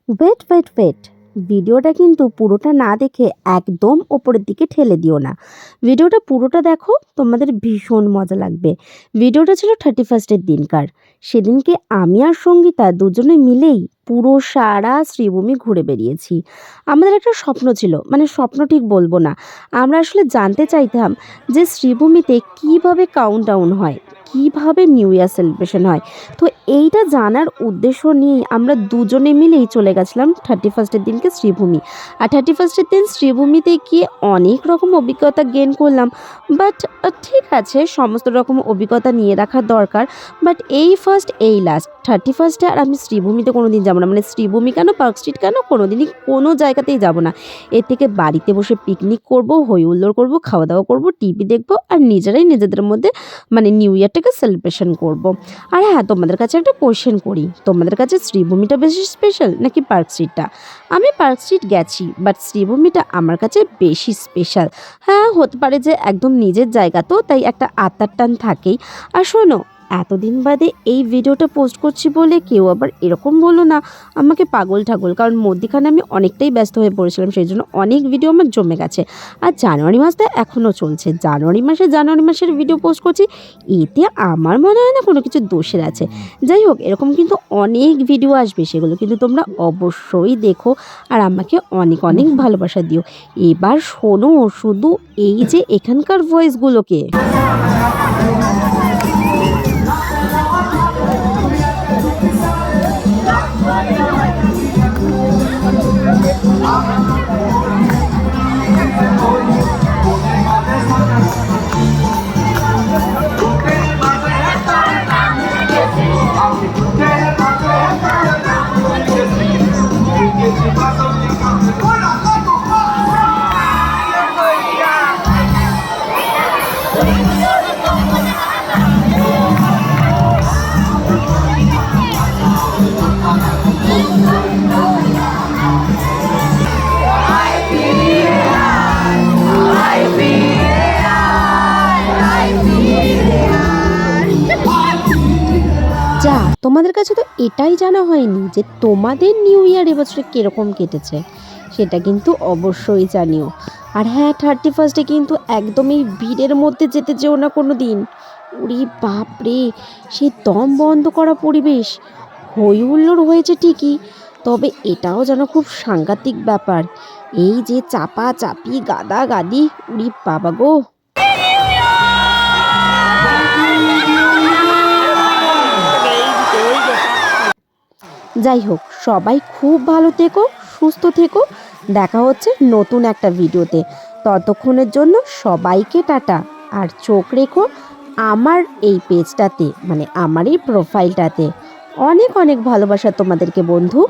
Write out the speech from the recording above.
Wait wait wait, ভিডিওটা কিন্তু পুরোটা না দেখে একদম ওপরের দিকে ঠেলে দিও না। ভিডিওটা পুরোটা দেখো, তোমাদের ভীষণ মজা লাগবে। ভিডিওটা ছিল 31st দিনকার। সেদিনকে আমি আর সঙ্গীতা দুজনে মিলেই পুরো সারা শ্রীভূমি ঘুরে বেরিয়েছি। আমাদের একটা স্বপ্ন ছিল, মানে স্বপ্ন ঠিক বলবো না, আমরা আসলে জানতে চাইতাম যে শ্রীভূমিতে কিভাবে কাউন্টডাউন হয়, কিভাবে নিউ ইয়ার সেলিব্রেশন হয়। তো এইটা জানার উদ্দেশ্য নিয়েই আমরা দুজনে মিলেই চলে গেছিলাম 31st দিনকে শ্রীভূমি। আর 31st দিন শ্রীভূমিতে গিয়ে অনেক রকম অভিজ্ঞতা গেইন করলাম। বাট ঠিক আছে, সমস্ত রকম অভিজ্ঞতা নিয়ে রাখা দরকার। বাট এই ফার্স্ট এই লাস্ট 31st আর আমি শ্রীভূমিতে কোনো দিন যাবো না, মানে শ্রীভূমি কেন, পার্ক স্ট্রিট কেন, কোনো দিনই কোনো জায়গাতেই যাব না। এর থেকে বাড়িতে বসে পিকনিক করব, হই হুল্লোড় করবো, খাওয়া দাওয়া করবো, টিভি দেখবো, আর নিজেরাই নিজেদের মধ্যে মানে নিউ ইয়ারটাকে সেলিব্রেশন করব। আর হ্যাঁ, তোমাদের কাছে একটা কোয়েশ্চেন করি, তোমাদের কাছে শ্রীভূমিটা বেশি স্পেশাল নাকি পার্ক স্ট্রিটটা? আমি পার্ক স্ট্রিট গেছি, বাট শ্রীভূমিটা আমার কাছে বেশি স্পেশাল। হ্যাঁ, হতে পারে যে একদম নিজের জায়গা, তো তাই একটা আত্মার টান থাকেই। আর শোনো, এতদিন বাদে এই ভিডিওটা পোস্ট করছি বলে কেউ আবার এরকম বলো না আমাকে পাগল ঠাগল, কারণ মধ্যখানে আমি অনেকটাই ব্যস্ত হয়ে পড়েছিলাম, সেই জন্য অনেক ভিডিও আমার জমে গেছে। আর জানুয়ারি মাসটা এখনও চলছে, জানুয়ারি মাসের ভিডিও পোস্ট করছি, এতে আমার মনে হয় না কোনো কিছু দোষের আছে। যাই হোক, এরকম কিন্তু অনেক ভিডিও আসবে, সেগুলো কিন্তু তোমরা অবশ্যই দেখো আর আমাকে অনেক অনেক ভালোবাসা দিও। এবার শোনো শুধু এই যে এখানকার ভয়েসগুলোকে। যা, তোমাদের কাছে তো এটাই জানা হয়নি যে তোমাদের নিউ ইয়ার এবছরে কীরকম কেটেছে, সেটা কিন্তু অবশ্যই জানিও। আর হ্যাঁ, 31স্টে কিন্তু একদমই ভিড়ের মধ্যে যেতে যেও না কোনো দিন। উরি বাপরে, সে দম বন্ধ করা পরিবেশ। হই হুল্লোড় হয়েছে ঠিকই, তবে এটাও যেন খুব সাংঘাতিক ব্যাপার, এই যে চাপা চাপি গাদা গাদি, উরি বাবা গো। যাই হোক, সবাই খুব ভালো থেকো, সুস্থ থেকো। দেখা হচ্ছে নতুন একটা ভিডিওতে। ততক্ষণের জন্য সবাইকে টাটা। আর চোখ রেখো আমার এই পেজটাতে, মানে আমার এই প্রোফাইলটাতে। অনেক অনেক ভালোবাসা তোমাদেরকে বন্ধু।